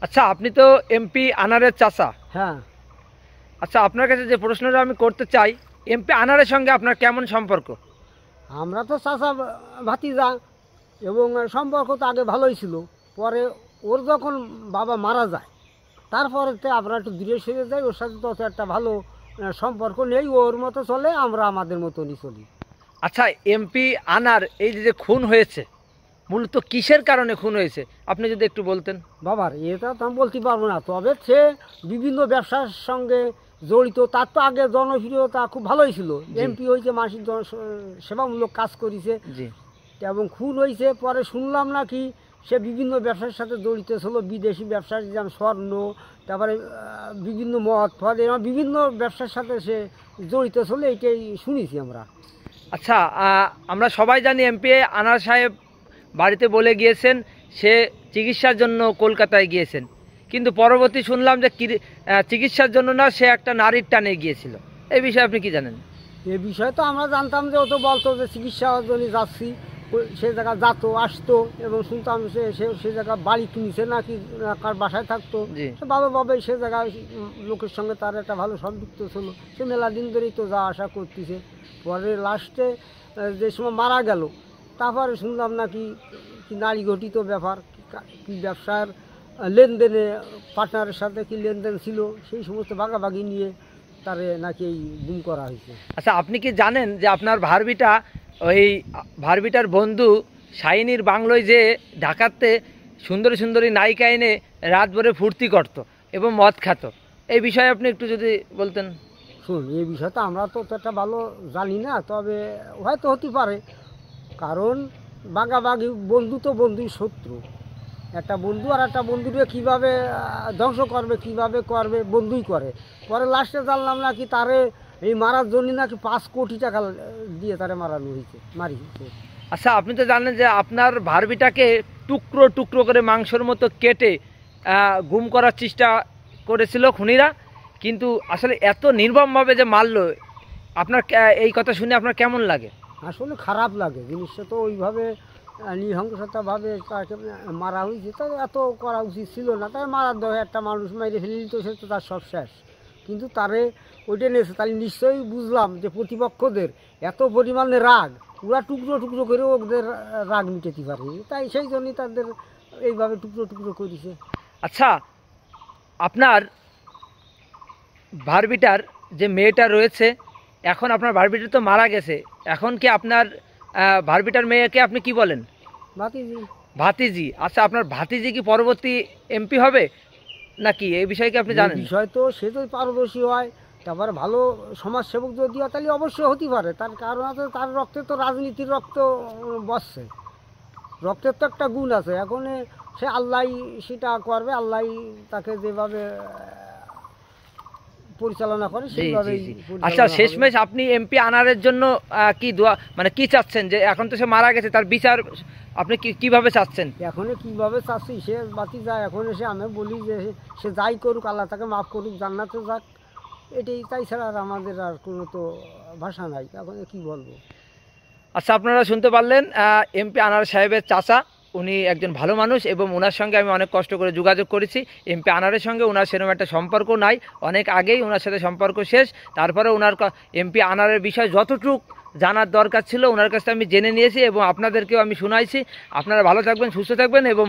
আচ্ছা, আপনি তো এমপি আনারের চাচা। হ্যাঁ। আচ্ছা, আপনার কাছে যে প্রশ্নটা আমি করতে চাই, এমপি আনারের সঙ্গে আপনার কেমন সম্পর্ক? আমরা তো চাচা ভাতিজা, এবং সম্পর্ক তো আগে ভালোই ছিল। পরে ওর যখন বাবা মারা যায়, তারপরে তো আমরা একটু দূরে সরে যাই। ওর সাথে তো অত একটা ভালো সম্পর্ক নেই। ওর মতো চলে, আমরা আমাদের মতনই চলি। আচ্ছা, এমপি আনার এই যে খুন হয়েছে, মূলত কিসের কারণে খুন হয়েছে আপনি যদি একটু বলতেন। বাবার এটা তো আমি বলতে পারবো না, তবে সে বিভিন্ন ব্যবসার সঙ্গে জড়িত। তার তো আগে জনপ্রিয়তা খুব ভালোই ছিল। এমপি হয়েছে, মাসিক সেবামূলক কাজ করেছে, জি। এবং খুন হয়েছে। পরে শুনলাম নাকি সে বিভিন্ন ব্যবসার সাথে জড়িত ছিল, বিদেশি ব্যবসা, যেমন স্বর্ণ, তারপরে বিভিন্ন মদ ফদ, এরকম বিভিন্ন ব্যবসার সাথে সে জড়িত ছিল, এইটাই শুনেছি আমরা। আচ্ছা, আমরা সবাই জানি এমপি আনার সাহেব বাড়িতে বলে গিয়েছেন সে চিকিৎসার জন্য কলকাতায় গিয়েছেন, কিন্তু পরবর্তী শুনলাম যে চিকিৎসার জন্য না, সে একটা নারীর টানে গিয়েছিল। এই বিষয়ে আপনি কি জানেন? এ বিষয়ে তো আমরা জানতাম যে ও তো বলতো যে চিকিৎসার জন্য যাচ্ছি, সে জায়গা যেত আসতো, এবং শুনতাম সে জায়গায় বাড়ি কিনেছে নাকি, কার বাসায় থাকতো। সে ভালোভাবে সে জায়গায় লোকের সঙ্গে তার একটা ভালো সম্পৃক্ত ছিল। সে মেলা দিন ধরেই তো যা আশা করতেছে। পরে লাস্টে যে সময় মারা গেল, তারপরে শুনলাম নাকি কি নারী ঘটিত ব্যাপার, কি ব্যবসার লেনদেনে পার্টনারের সাথে কি লেনদেন ছিল, সেই সমস্ত ভাগাভাগি নিয়ে তারে নাকি এই গুম করা হয়েছে। আচ্ছা, আপনি কি জানেন যে আপনার ভারবিটা, ওই ভারবিটার বন্ধু শাইনির বাংলোয় যে ঢাকাতে সুন্দরী সুন্দরী নায়িকা এনে রাত ভরে ফুর্তি করত এবং মদ খাত? এই বিষয়ে আপনি একটু যদি বলতেন। শুন, এই বিষয়টা আমরা তো একটা ভালো জানি না, তবে হয়তো হতে পারে। কারণ বাগাবাগি, বন্ধু তো বন্ধুই শত্রু। একটা বন্ধু আর একটা বন্ধুকে কীভাবে ধ্বংস করবে, কীভাবে করবে, বন্ধুই করে। পরে লাস্টে জানলাম নাকি তারে এই মারার জন্য নাকি 5 কোটি টাকা দিয়ে তারে মারানো হয়েছে, মারিয়েছে। আচ্ছা, আপনি তো জানেন যে আপনার ভারবিটাকে টুকরো টুকরো করে মাংসের মতো কেটে গুম করার চেষ্টা করেছিল খুনিরা, কিন্তু আসলে এত নির্মমভাবে যে মারলো, আপনার এই কথা শুনে আপনার কেমন লাগে? আসলে খারাপ লাগে জিনিসটা। তো ওইভাবে নৃশংসতাভাবে তাকে মারা হয়েছে, তো এত করা উচিত ছিল না। তাই মারার দরে একটা মানুষ মেরে ফেলে তো সে তো তার সব শেষ। কিন্তু তারে ওইটা নিয়েছে, তাহলে নিশ্চয়ই বুঝলাম যে প্রতিপক্ষদের এত পরিমাণে রাগ, ওরা টুকরো টুকরো করে ওদের রাগ মিটাতে পারে, তাই সেই জন্যই তাদের এইভাবে টুকরো টুকরো করেছে। আচ্ছা, আপনার ভারবিটার যে মেয়েটা রয়েছে, এখন আপনার ভারবিটা তো মারা গেছে, এখন কি আপনার ভারবিটার মেয়েকে আপনি কি বলেন? ভাতিজি। ভাতিজি। আচ্ছা, আপনার ভাতিজি কি পরবর্তী এমপি হবে নাকি, এই বিষয়ে কি আপনি জানেন? বিষয় তো সে তো পারদর্শী হয়, তারপরে ভালো সমাজসেবক যদি হয় তাহলে অবশ্যই হতে পারে। তার কারণ আছে, তার রক্তে তো রাজনীতির রক্ত বসছে, রক্তের তো একটা গুণ আছে। এখন সে আল্লাহ সেটা করবে, আল্লাহ তাকে যেভাবে পরিচালনা করে সেইভাবেই। আচ্ছা, শেষমেশ আপনি এমপি আনারের জন্য কি দোয়া, মানে কি চাচ্ছেন? যে এখন তো সে মারা গেছে, তার বিচার আপনি কিভাবে চাচ্ছেন? এখন কিভাবে চাচ্ছি, সে বাতি যায়। এখন এসে আমি বলি যে সে যাই করুক, আল্লাহ তাকে মাফ করুক, জান্নাতে যাক, এটাই। তাই ছাড়া আর আমাদের আর কোনো তো ভাষা নাই, এখন কি বলবো। আচ্ছা, আপনারা শুনতে পারলেন এমপি আনার সাহেবের চাচা, উনি একজন ভালো মানুষ এবং ওনার সঙ্গে আমি অনেক কষ্ট করে যোগাযোগ করেছি। এমপি আনারের সঙ্গে ওনার সেরকম একটা সম্পর্ক নাই, অনেক আগেই ওনার সাথে সম্পর্ক শেষ। তারপরে ওনার এমপি আনারের বিষয়ে যতটুক জানার দরকার ছিল ওনার কাছে আমি জেনে নিয়েছি এবং আপনাদেরকেও আমি শোনাইছি। আপনারা ভালো থাকবেন, সুস্থ থাকবেন এবং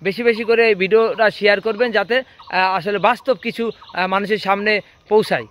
বেশি বেশি করে এই ভিডিওটা শেয়ার করবেন, যাতে আসলে বাস্তব কিছু মানুষের সামনে পৌঁছায়।